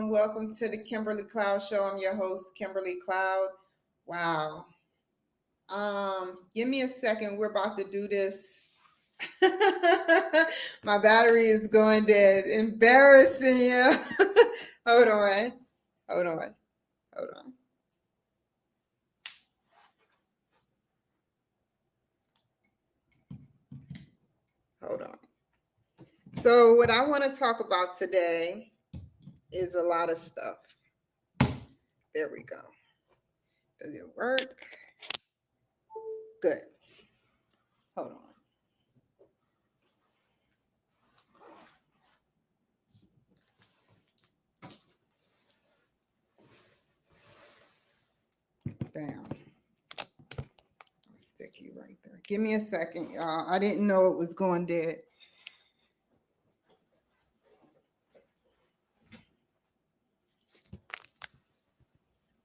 Welcome to the Kimberly Cloud Show. I'm your host, Kimberly Cloud. Wow. Give me a second. We're about to do this. My battery is going dead. Embarrassing you. Hold on. Hold on. Hold on. Hold on. So, what I want to talk about today is a lot of stuff. There we go. Does it work? Good. Hold on. Bam. I'll stick you right there. Give me a second, y'all. I didn't know it was going dead.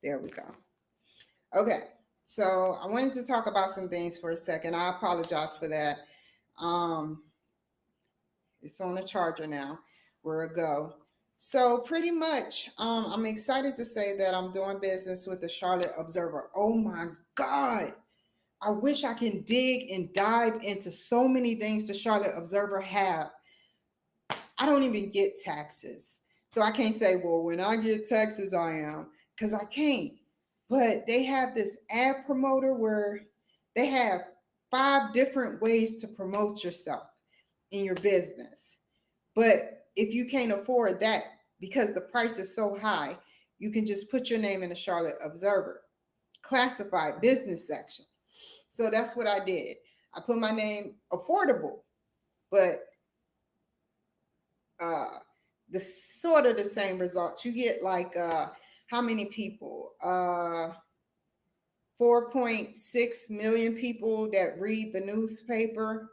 There we go. Okay, so I wanted to talk about some things for a second. I apologize for that. It's on the charger now. Where it go? So pretty much, I'm excited to say that I'm doing business with the Charlotte Observer. Oh my God. I wish I can dig and dive into so many things the Charlotte Observer have. I don't even get taxes. So I can't say, well, when I get taxes, I am, because I can't. But they have this ad promoter where they have 5 different ways to promote yourself in your business. But if you can't afford that because the price is so high, you can just put your name in the Charlotte Observer classified business section. So that's what I did. I put my name affordable, but the sort of the same results. You get like how many people? 4.6 million people that read the newspaper.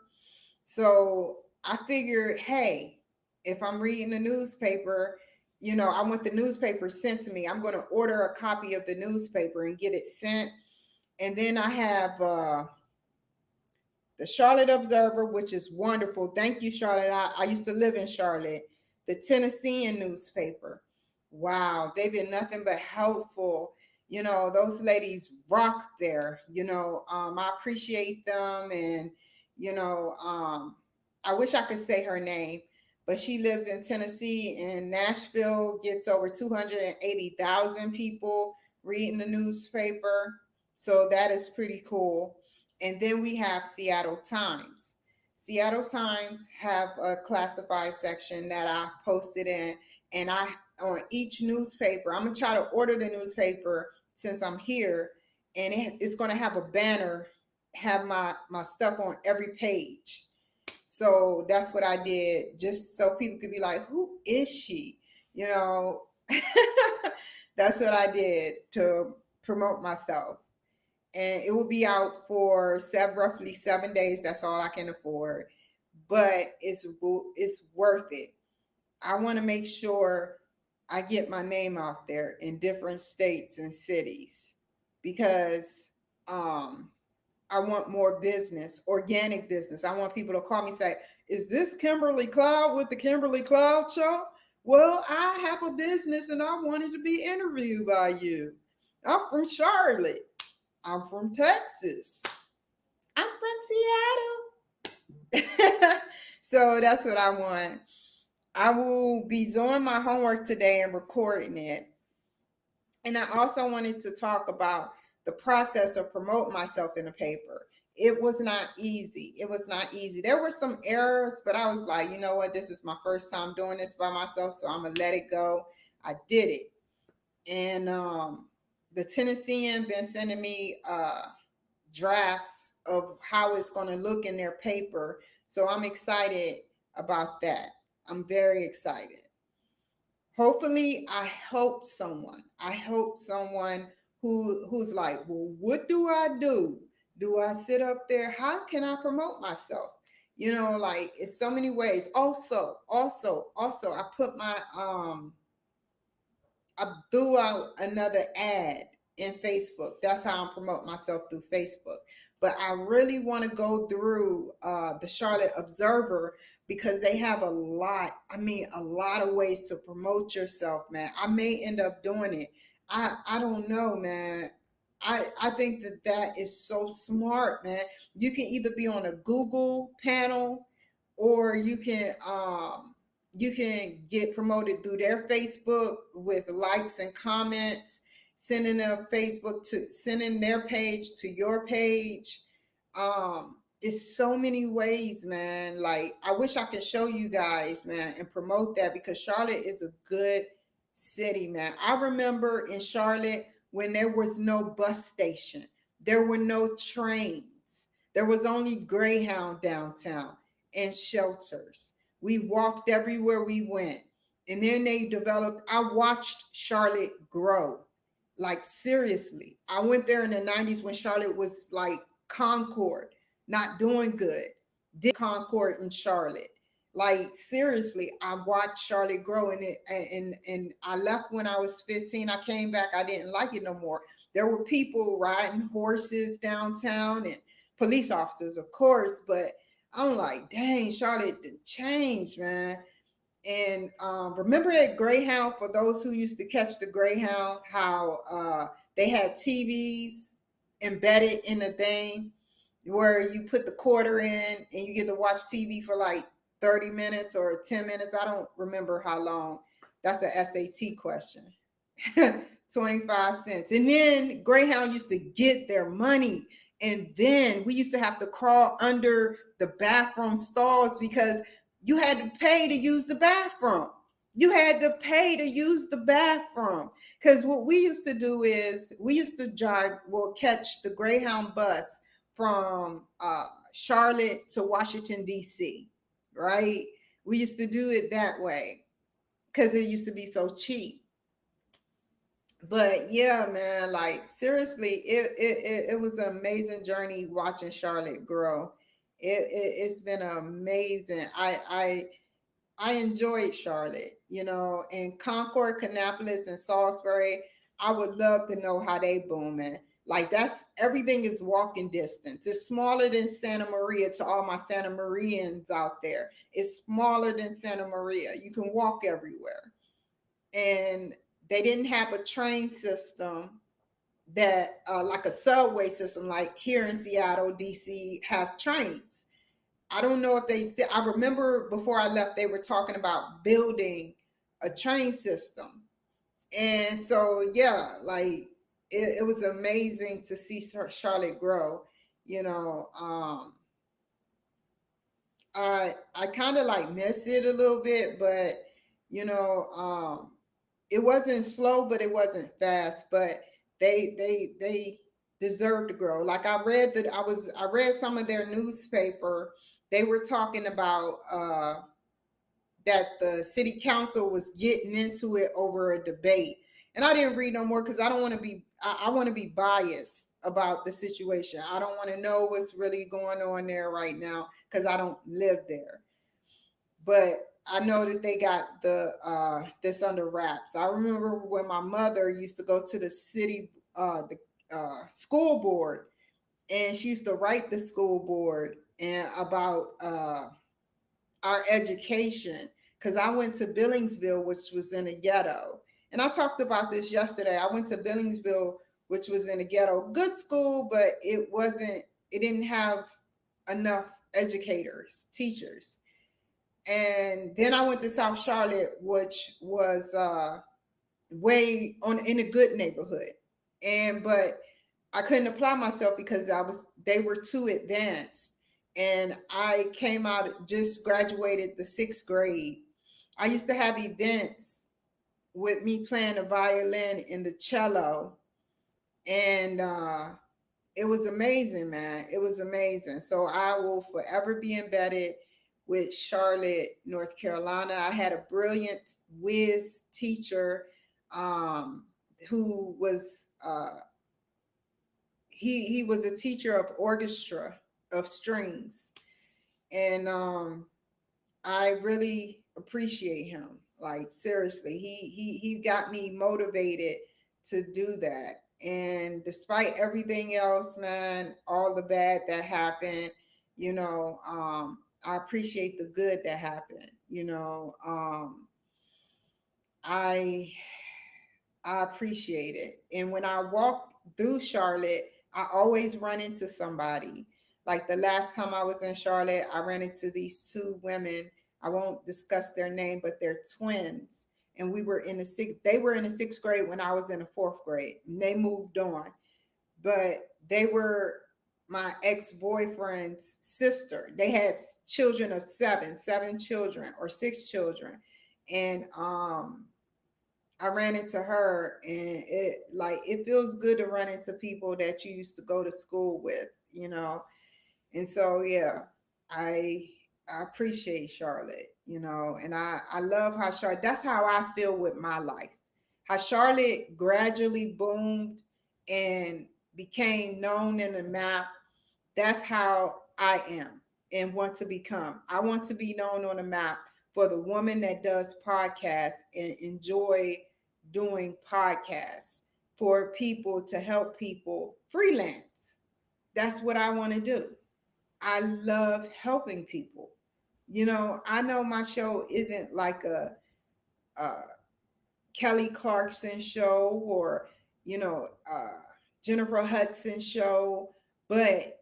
So I figured, hey, if I'm reading the newspaper, I want the newspaper sent to me. I'm going to order a copy of the newspaper and get it sent. And then I have the Charlotte Observer, which is wonderful. Thank you, Charlotte. I used to live in Charlotte. The Tennessean Newspaper. Wow, they've been nothing but helpful. Those ladies rock there. I appreciate them. And, I wish I could say her name, but she lives in Tennessee, and Nashville gets over 280,000 people reading the newspaper. So that is pretty cool. And then we have Seattle Times. Seattle Times have a classified section that I posted in, and I on each newspaper, I'm gonna try to order the newspaper since I'm here, and it's gonna have a banner, have my stuff on every page. So that's what I did, just so people could be like, who is she? That's what I did to promote myself. And it will be out for roughly 7 days. That's all I can afford, but it's worth it. I want to make sure I get my name out there in different states and cities because I want more business, organic business. I want people to call me and say, is this Kimberly Cloud with the Kimberly Cloud Show? Well, I have a business and I wanted to be interviewed by you. I'm from Charlotte. I'm from Texas. I'm from Seattle. So that's what I want. I will be doing my homework today and recording it. And I also wanted to talk about the process of promoting myself in the paper. It was not easy. It was not easy. There were some errors, but I was like, you know what? This is my first time doing this by myself, so I'm going to let it go. I did it. And the Tennessean been sending me drafts of how it's going to look in their paper. So I'm excited about that. I'm very excited. Hopefully, I hope someone who's like, well, what do I do? Do I sit up there? How can I promote myself? Like it's so many ways. Also, I put my I threw out another ad in Facebook. That's how I promote myself, through Facebook. But I really want to go through the Charlotte Observer because they have a lot of ways to promote yourself, man. I may end up doing it. I don't know, man. I think that is so smart, man. You can either be on a Google panel, or you can get promoted through their Facebook with likes and comments, sending their page to your page. It's so many ways, man. Like, I wish I could show you guys, man, and promote that, because Charlotte is a good city, man. I remember in Charlotte when there was no bus station, there were no trains, there was only Greyhound downtown and shelters. We walked everywhere we went. And then they developed, I watched Charlotte grow. Like, seriously. I went there in the 90s when Charlotte was like Concord, not doing good. Did Concord in Charlotte. Like, seriously, I watched Charlotte grow, and I left when I was 15. I came back, I didn't like it no more. There were people riding horses downtown, and police officers, of course, but I'm like, dang, Charlotte changed, man. And remember at Greyhound, for those who used to catch the Greyhound, how they had TVs embedded in the thing, where you put the quarter in and you get to watch TV for like 30 minutes or 10 minutes. I don't remember how long. That's an SAT question. 25 cents. And then Greyhound used to get their money. And then we used to have to crawl under the bathroom stalls, because you had to pay to use the bathroom. You had to pay to use the bathroom. Because what we used to do is we used to catch the Greyhound bus from Charlotte to Washington, D.C., right? We used to do it that way because it used to be so cheap. But yeah, man, like, seriously, it was an amazing journey watching Charlotte grow. It's been amazing. I enjoyed Charlotte, and Concord, Kannapolis, and Salisbury. I would love to know how they booming. Like, that's everything is walking distance. It's smaller than Santa Maria, to all my Santa Marians out there. It's smaller than Santa Maria. You can walk everywhere. And they didn't have a train system that like a subway system, like here in Seattle, DC have trains. I don't know if they still, I remember before I left, they were talking about building a train system. And so, yeah, like, it was amazing to see Charlotte grow. You know, I kind of like miss it a little bit, but you know, it wasn't slow, but it wasn't fast. But they deserve to grow. Like, I read some of their newspaper. They were talking about that the city council was getting into it over a debate, and I didn't read no more because I don't want to be. I want to be biased about the situation. I don't want to know what's really going on there right now because I don't live there. But I know that they got the this under wraps. I remember when my mother used to go to the city the school board, and she used to write the school board and about our education, because I went to Billingsville, which was in a ghetto. And I talked about this yesterday. I went to Billingsville, which was in a ghetto. Good school, but it didn't have enough educators, teachers. And then I went to South Charlotte, which was way on in a good neighborhood. But I couldn't apply myself because they were too advanced. And I came out, just graduated the 6th grade. I used to have events with me playing the violin and the cello. And it was amazing, man. It was amazing. So I will forever be embedded with Charlotte, North Carolina. I had a brilliant whiz teacher who was he was a teacher of orchestra, of strings. And I really appreciate him. Like, seriously, he got me motivated to do that. And despite everything else, man, all the bad that happened, you know, I appreciate the good that happened. I I appreciate it. And when I walk through Charlotte, I always run into somebody. Like the last time I was in Charlotte, I ran into these two women. I won't discuss their name, but they're twins. And they were in the sixth grade when I was in the fourth grade. And they moved on. But they were my ex-boyfriend's sister. They had children of seven children or six children. And I ran into her, and it feels good to run into people that you used to go to school with. And so yeah, I I appreciate Charlotte, and I love how Charlotte, that's how I feel with my life. How Charlotte gradually boomed and became known in the map. That's how I am and want to become. I want to be known on the map for the woman that does podcasts and enjoy doing podcasts for people to help people freelance. That's what I want to do. I love helping people. I know my show isn't like a Kelly Clarkson show or, Jennifer Hudson show, but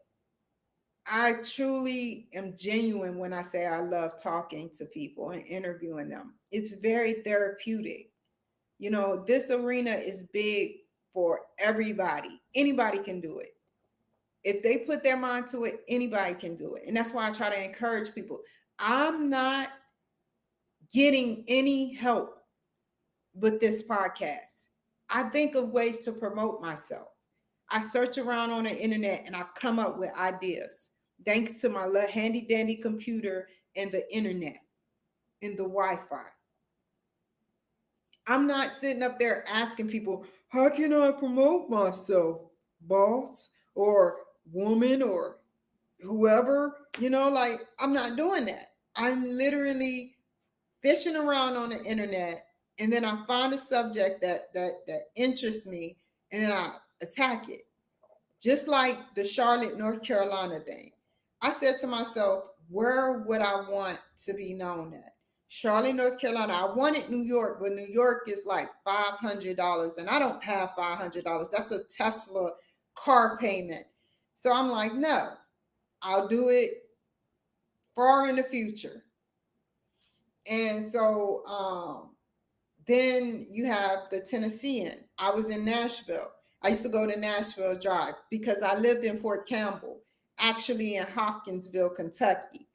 I truly am genuine when I say I love talking to people and interviewing them. It's very therapeutic. This arena is big for everybody. Anybody can do it. If they put their mind to it, anybody can do it. And that's why I try to encourage people. I'm not getting any help with this podcast. I think of ways to promote myself. I search around on the internet and I come up with ideas thanks to my little handy dandy computer and the internet and the Wi-Fi. I'm not sitting up there asking people, how can I promote myself, boss or woman or whoever? Like I'm not doing that. I'm literally fishing around on the internet, and then I find a subject that interests me, and then I attack it. Just like the Charlotte, North Carolina thing. I said to myself, where would I want to be known at? Charlotte, North Carolina. I wanted New York, but New York is like $500, and I don't have $500. That's a Tesla car payment. So I'm like, no, I'll do it far in the future. And so then you have the Tennessean. I was in Nashville. I used to go to Nashville Drive because I lived in Fort Campbell, actually in Hopkinsville, Kentucky.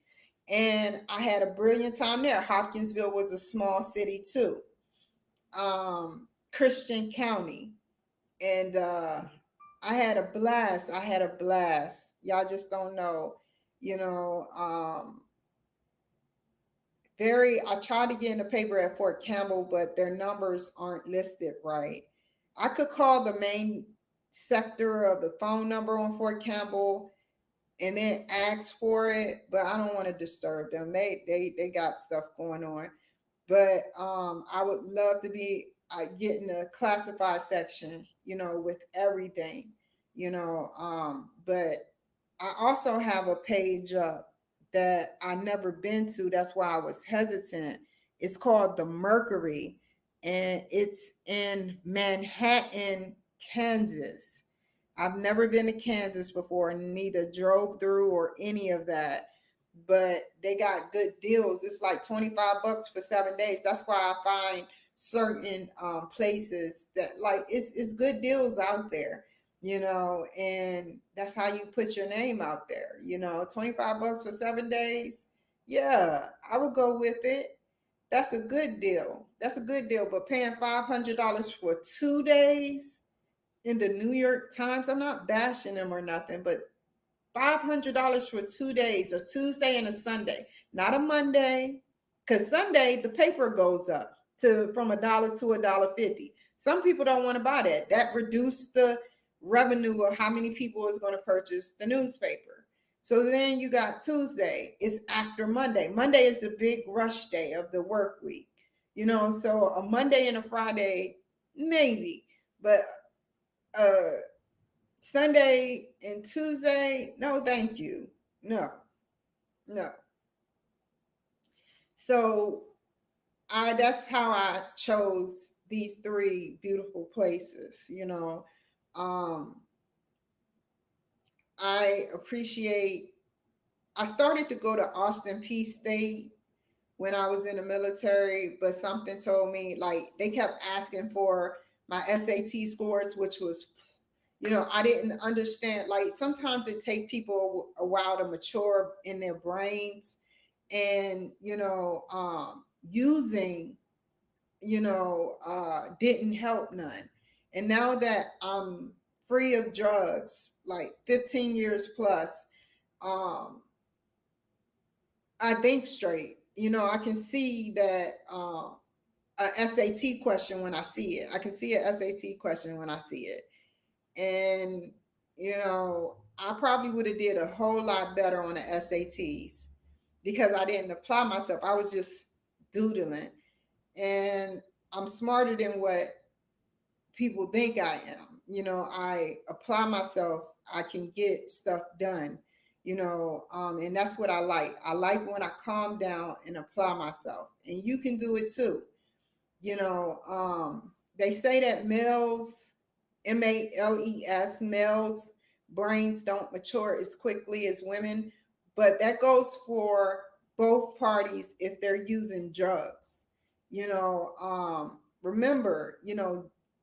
And I had a brilliant time there. Hopkinsville was a small city too, Christian County. And I had a blast. I had a blast. Y'all just don't know, you know. I tried to get in the paper at Fort Campbell, but their numbers aren't listed right. I could call the main sector of the phone number on Fort Campbell and then ask for it, but I don't want to disturb them. They got stuff going on. But I would love to be getting a classified section, with everything, but I also have a page up that I never been to. That's why I was hesitant. It's called the Mercury, and it's in Manhattan, Kansas. I've never been to Kansas before, neither drove through or any of that. But they got good deals. It's like $25 for 7 days. That's why I find certain places that like it's good deals out there, and that's how you put your name out there. $25 for 7 days. Yeah, I would go with it. That's a good deal. That's a good deal. But paying $500 for 2 days in the New York Times, I'm not bashing them or nothing, but $500 for 2 days, a Tuesday and a Sunday, not a Monday, because Sunday the paper goes up to from $1 to $1.50. Some people don't want to buy that. That reduced the revenue of how many people is going to purchase the newspaper. So then you got Tuesday. It's after Monday. Monday is the big rush day of the work week. So a Monday and a Friday, maybe, but uh Sunday and Tuesday, no, thank you. No, no. So that's how I chose these three beautiful places. Um, I appreciate. I started to go to Austin Peay State when I was in the military, but something told me, like, they kept asking for my SAT scores, which was, I didn't understand. Like, sometimes it takes people a while to mature in their brains, and using, didn't help none. And now that I'm free of drugs, like 15 years plus, um, I think straight. I can see that a SAT question when I see it. I can see a SAT question when I see it. And I probably would have did a whole lot better on the SATs because I didn't apply myself. I was just doodling. And I'm smarter than what people think I am. I apply myself, I can get stuff done, and that's what I like. I like when I calm down and apply myself. And you can do it too. They say that males brains don't mature as quickly as women, but that goes for both parties if they're using drugs. Remember,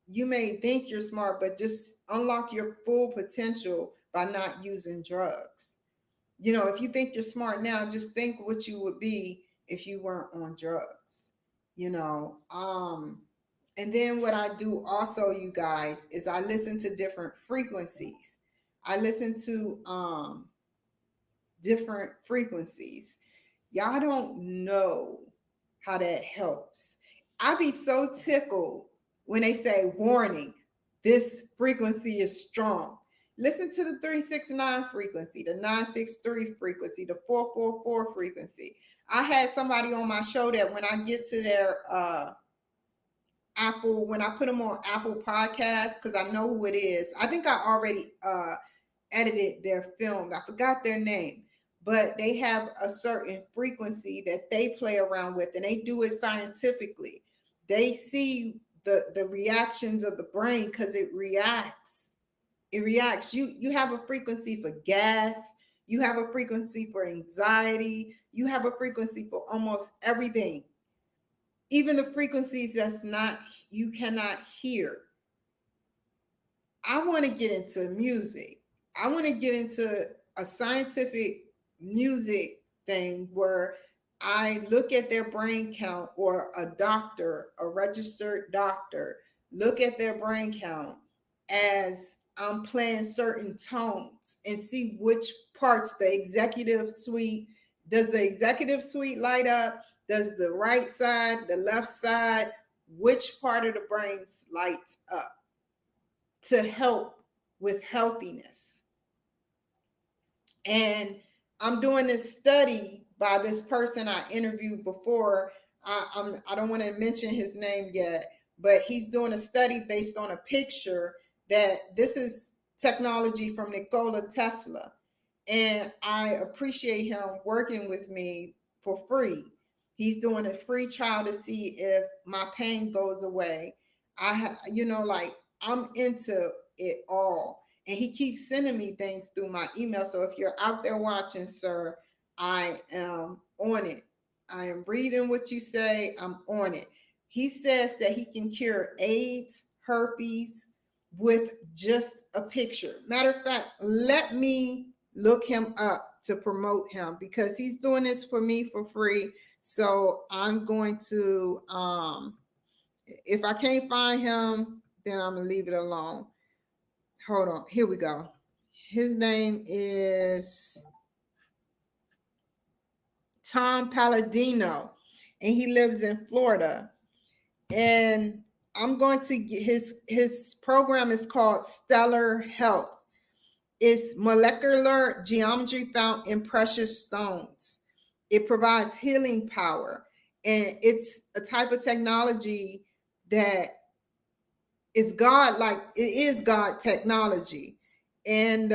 you may think you're smart, but just unlock your full potential by not using drugs. If you think you're smart now, just think what you would be if you weren't on drugs. you know um and then what I do also, you guys, is I listen to different frequencies. I listen to different frequencies. Y'all don't know how that helps. I be so tickled when they say, warning, this frequency is strong. Listen to the 369 frequency, the 963 frequency, the 444 frequency. I had somebody on my show that when I get to their Apple, when I put them on Apple Podcasts, because I know who it is. I think I already edited their film. I forgot their name, but they have a certain frequency that they play around with, and they do it scientifically. They see the reactions of the brain because it reacts. It reacts. You have a frequency for gas. You have a frequency for anxiety. You have a frequency for almost everything, even the frequencies that's not, you cannot hear. I want to get into music. I want to get into a scientific music thing where I look at their brain count, or a doctor, a registered doctor, look at their brain count as I'm playing certain tones and see which parts the executive suite, does the executive suite light up? Does the right side, the left side, which part of the brain lights up to help with healthiness? And I'm doing this study by this person I interviewed before. I don't want to mention his name yet, but he's doing a study based on a picture that this is technology from Nikola Tesla. And I appreciate him working with me for free. He's doing a free trial to see if my pain goes away. Like, I'm into it all. And he keeps sending me things through my email. So if you're out there watching, sir, I am on it. I am reading what you say. I'm on it. He says that he can cure AIDS, herpes with just a picture. Matter of fact, let me look him up to promote him because he's doing this for me for free. So I'm going to, if I can't find him, then I'm gonna leave it alone. Hold on, here we go. His name is Tom Palladino, and he lives in Florida. And I'm going to get his program is called Stellar Health. It's molecular geometry found in precious stones. It provides healing power, and it's a type of technology that is God, like it is God technology. And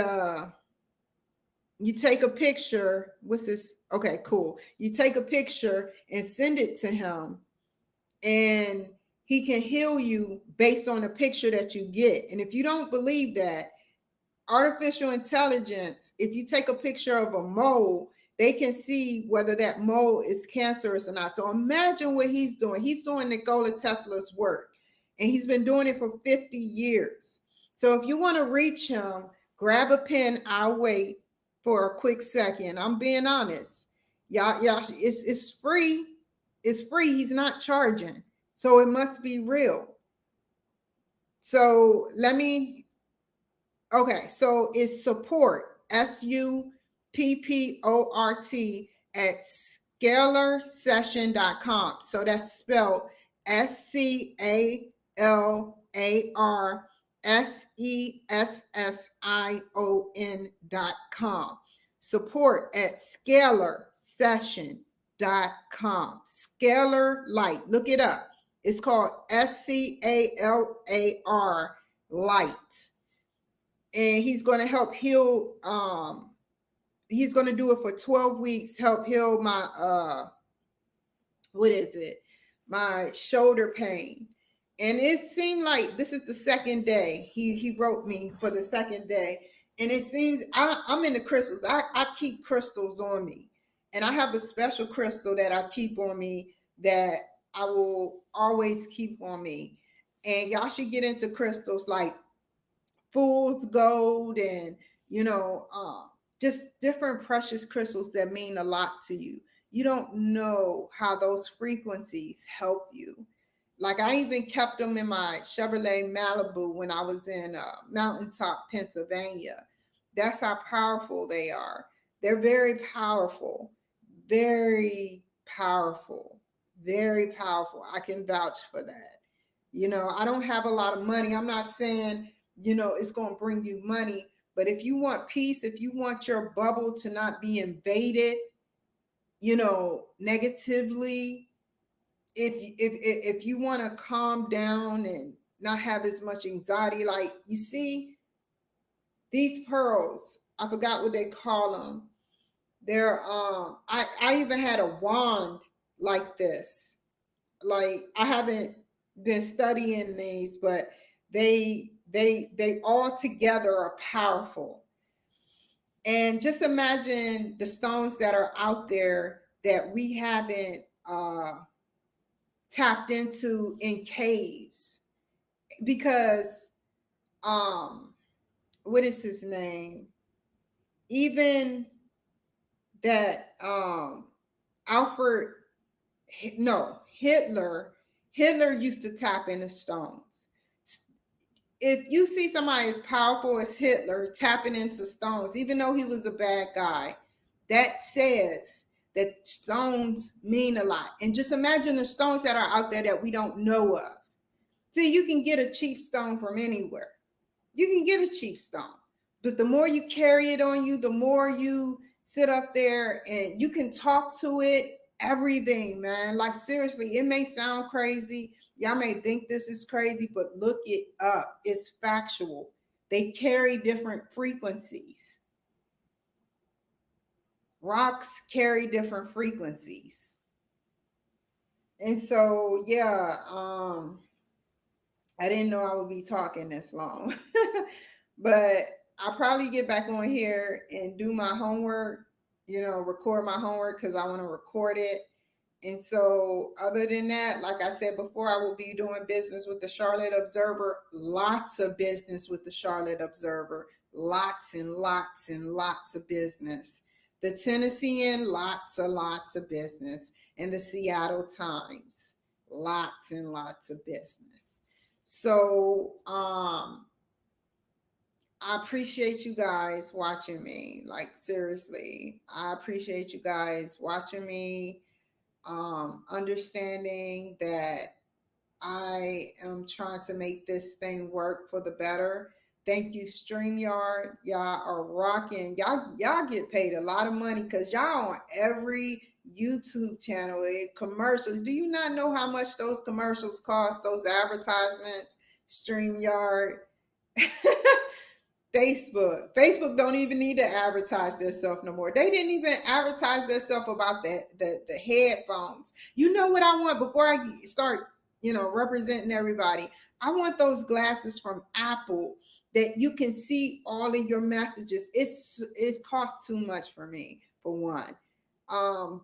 You take a picture. What's this? Okay, cool. You take a picture and send it to him, and he can heal you based on the picture that you get. And if you don't believe that, artificial intelligence, if you take a picture of a mole, they can see whether that mole is cancerous or not. So imagine what he's doing. He's doing Nikola Tesla's work, and he's been doing it for 50 years. So if you want to reach him, grab a pen. I'll wait for a quick second. I'm being honest. Y'all, it's free. It's free. He's not charging. So it must be real. So let me. Okay, so it's support, SUPPORT at scalarsession.com. So that's spelled SCALARSSION.com. Support at scalarsession.com. Scalar Light. Look it up. It's called SCALAR Light. And he's going to help heal. He's going to do it for 12 weeks, help heal my, my shoulder pain. And it seemed like this is the second day. He wrote me for the second day. And it seems I'm into crystals. I keep crystals on me. And I have a special crystal that I keep on me that I will always keep on me. And y'all should get into crystals like fool's gold and just different precious crystals that mean a lot to you. You don't know how those frequencies help you. Like I even kept them in my Chevrolet Malibu when I was in Mountaintop, Pennsylvania. That's how powerful they are. They're very powerful, very powerful, very powerful. I can vouch for that. I don't have a lot of money. I'm not saying it's going to bring you money. But if you want peace, if you want your bubble to not be invaded, negatively, if you want to calm down and not have as much anxiety, like you see these pearls, I forgot what they call them. They're I even had a wand like this. Like I haven't been studying these, but they all together are powerful. And just imagine the stones that are out there that we haven't tapped into in caves. Because what is his name? Even that Hitler used to tap into stones. If you see somebody as powerful as Hitler tapping into stones, even though he was a bad guy, that says that stones mean a lot. And just imagine the stones that are out there that we don't know of. See, you can get a cheap stone from anywhere. You can get a cheap stone. But the more you carry it on you, the more you sit up there and you can talk to it, everything, man. Like seriously, it may sound crazy. Y'all may think this is crazy, but look it up. It's factual. They carry different frequencies. Rocks carry different frequencies. And so, yeah, I didn't know I would be talking this long. But I'll probably get back on here and do my homework, record my homework because I want to record it. And so other than that, like I said before, I will be doing business with the Charlotte Observer, lots of business with the Charlotte Observer, lots and lots and lots of business. The Tennessean, lots and lots of business. And the Seattle Times, lots and lots of business. So I appreciate you guys watching me. Like seriously, I appreciate you guys watching me. Understanding that I am trying to make this thing work for the better. Thank you, StreamYard. Y'all are rocking. Y'all get paid a lot of money because y'all on every YouTube channel. Commercials. Do you not know how much those commercials cost? Those advertisements, StreamYard. Facebook don't even need to advertise themselves no more. They didn't even advertise themselves about the headphones. You know what I want before I start, representing everybody? I want those glasses from Apple that you can see all of your messages. It costs too much for me, for one.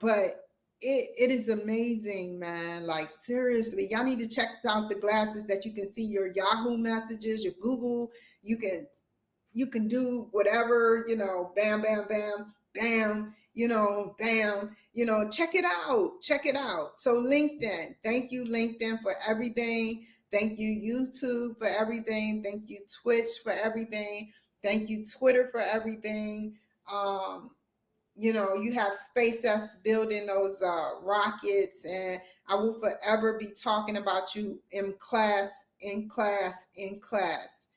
But it is amazing, man. Like, seriously, y'all need to check out the glasses that you can see your Yahoo messages, your Google. You can do whatever, bam, bam, bam, bam, bam, check it out. Check it out. So LinkedIn, thank you, LinkedIn, for everything. Thank you, YouTube, for everything. Thank you, Twitch, for everything. Thank you, Twitter, for everything. You have SpaceX building those rockets, and I will forever be talking about you in class, in class, in class.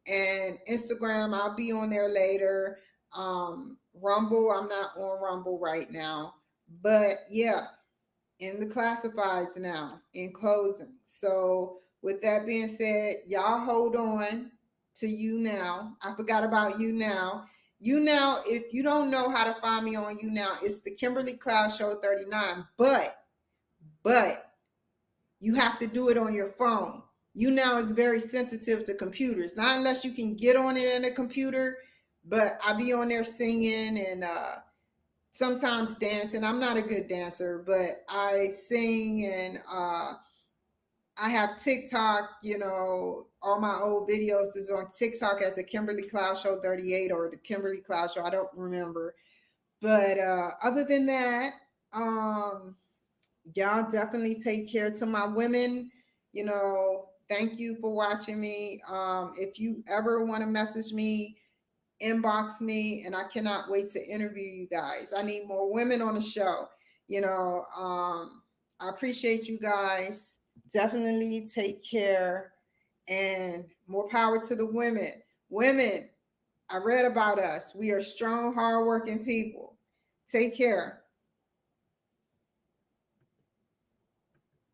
And Instagram, I'll be on there later. Rumble, I'm not on Rumble right now, but yeah, in the classifieds now, in closing. So with that being said, y'all hold on to You Now. I forgot about You Now. You Now, if you don't know how to find me on You Now, it's the Kimberly Cloud Show 39. But you have to do it on your phone. You Now is very sensitive to computers. Not unless you can get on it in a computer, but I be on there singing and sometimes dancing. I'm not a good dancer, but I sing, and I have TikTok. All my old videos is on TikTok at the Kimberly Cloud Show 38 or the Kimberly Cloud Show. I don't remember. But other than that, y'all definitely take care. To my women, thank you for watching me. If you ever want to message me, inbox me, and I cannot wait to interview you guys. I need more women on the show. I appreciate you guys. Definitely take care, and more power to the women. Women, I read about us. We are strong, hardworking people. Take care.